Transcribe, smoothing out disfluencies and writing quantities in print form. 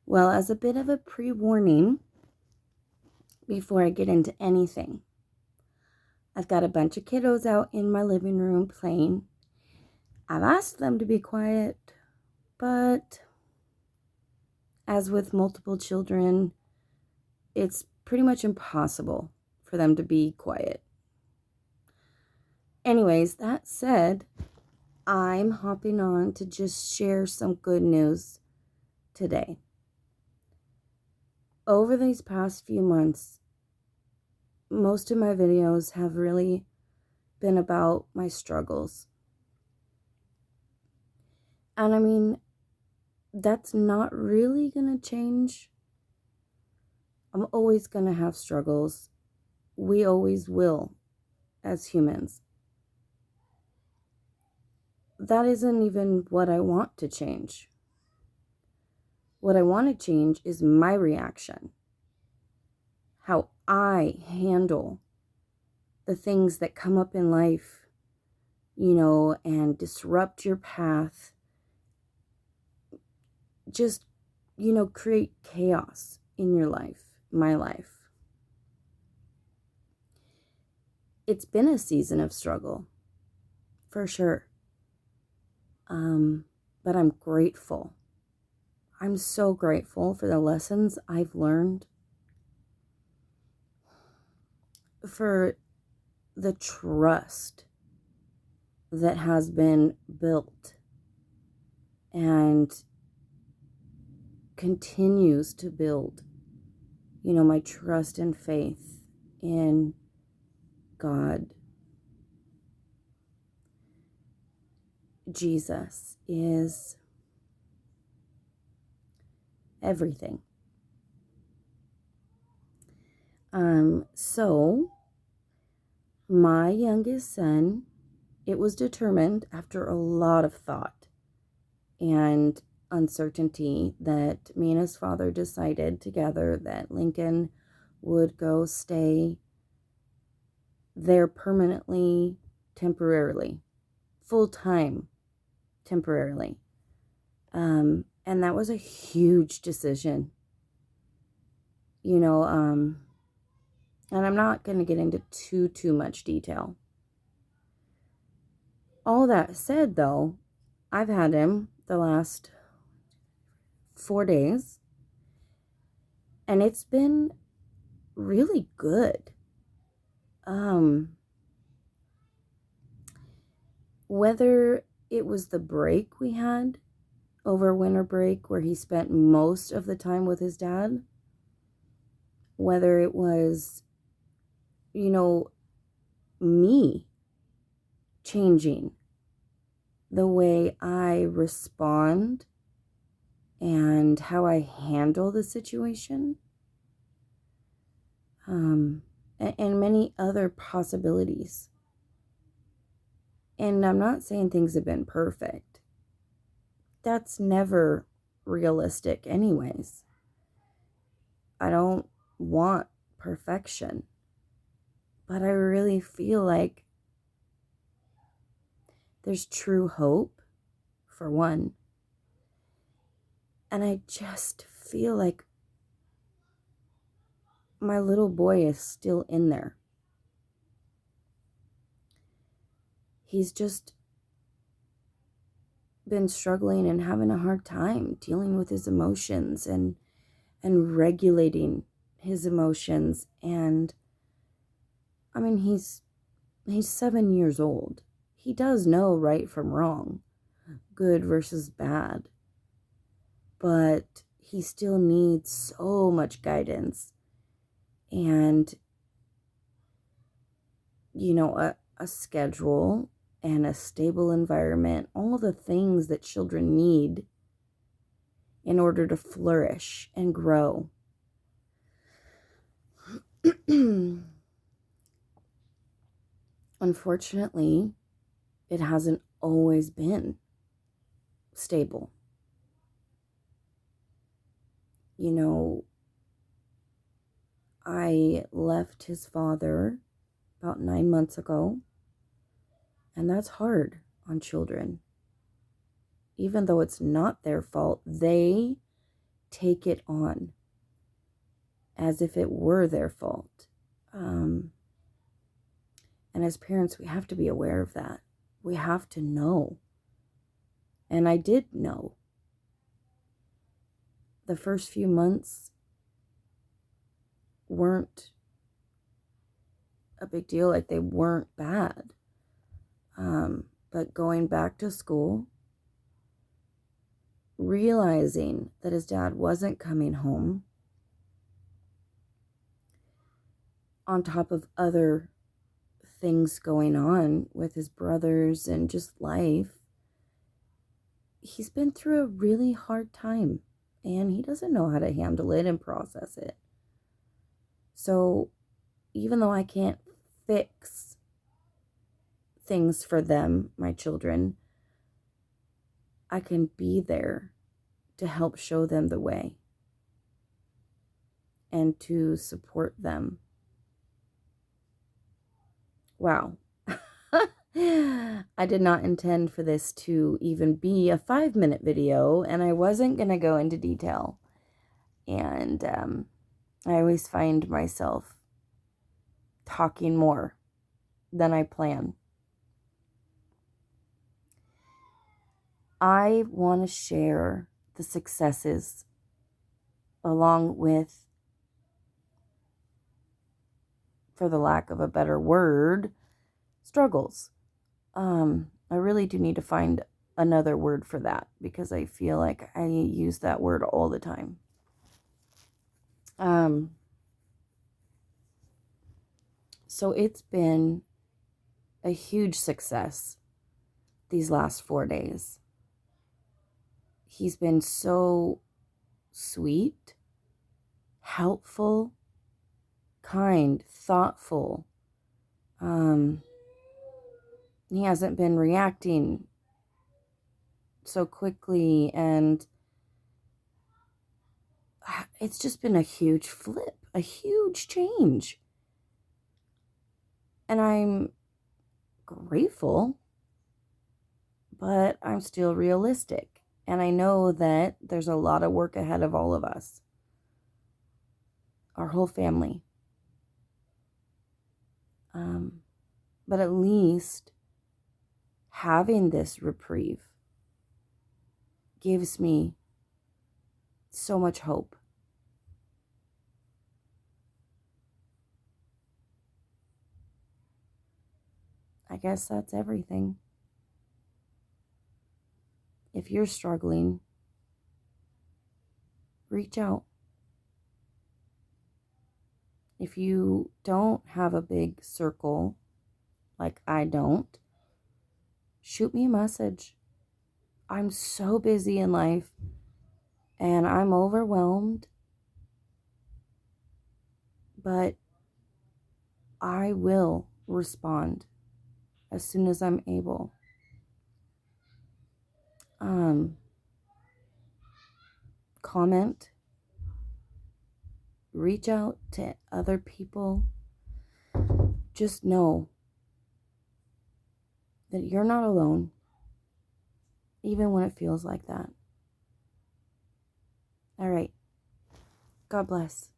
Well, as a bit of a pre-warning, before I get into anything, I've got a bunch of kiddos out in my living room playing. I've asked them to be quiet, but as with multiple children, it's pretty much impossible for them to be quiet. Anyways, that said, I'm hopping on to just share some good news today. Over these past few months, most of my videos have really been about my struggles. And I mean, that's not really going to change. I'm always going to have struggles. We always will as humans. That isn't even what I want to change. What I want to change is my reaction. How I handle the things that come up in life, and disrupt your path. Just, create chaos in your life, my life. It's been a season of struggle, for sure. But I'm grateful. I'm so grateful for the lessons I've learned, for the trust that has been built and continues to build, my trust and faith in God. Jesus is everything. So my youngest son, it was determined after a lot of thought and uncertainty that me and his father decided together that Lincoln would go stay there permanently, temporarily, full-time, temporarily. And that was a huge decision. And I'm not going to get into too much detail. All that said, though, I've had him the last 4 days, and it's been really good. Whether it was the break we had over winter break where he spent most of the time with his dad, whether it was, me changing the way I respond and how I handle the situation, and many other possibilities. And I'm not saying things have been perfect. That's never realistic anyways. I don't want perfection. But I really feel like there's true hope, for one. And I just feel like my little boy is still in there. He's just been struggling and having a hard time dealing with his emotions and regulating his emotions. And I mean, he's 7 years old. He does know right from wrong, good versus bad. But he still needs so much guidance and, a schedule and a stable environment, all the things that children need in order to flourish and grow. Unfortunately, it hasn't always been stable. I left his father about 9 months ago, and that's hard on children. Even though it's not their fault, they take it on as if it were their fault. And as parents, we have to be aware of that. We have to know. And I did know. The first few months weren't a big deal, like they weren't bad. But going back to school, realizing that his dad wasn't coming home, on top of other things going on with his brothers and just life, he's been through a really hard time and he doesn't know how to handle it and process it. So even though I can't fix things for them, my children, I can be there to help show them the way and to support them. Wow. I did not intend for this to even be a 5-minute video, and I wasn't going to go into detail. And I always find myself talking more than I plan. I want to share the successes along with, for the lack of a better word, struggles. I really do need to find another word for that because I feel like I use that word all the time. So it's been a huge success these last 4 days. He's been so sweet, helpful, kind, thoughtful. He hasn't been reacting so quickly, and it's just been a huge flip, a huge change. And I'm grateful, but I'm still realistic. And I know that there's a lot of work ahead of all of us, our whole family. But at least having this reprieve gives me so much hope. I guess that's everything. If you're struggling, reach out. If you don't have a big circle, like I don't, shoot me a message. I'm so busy in life and I'm overwhelmed, but I will respond as soon as I'm able. Comment, reach out to other people. Just know that you're not alone, even when it feels like that. All right. God bless.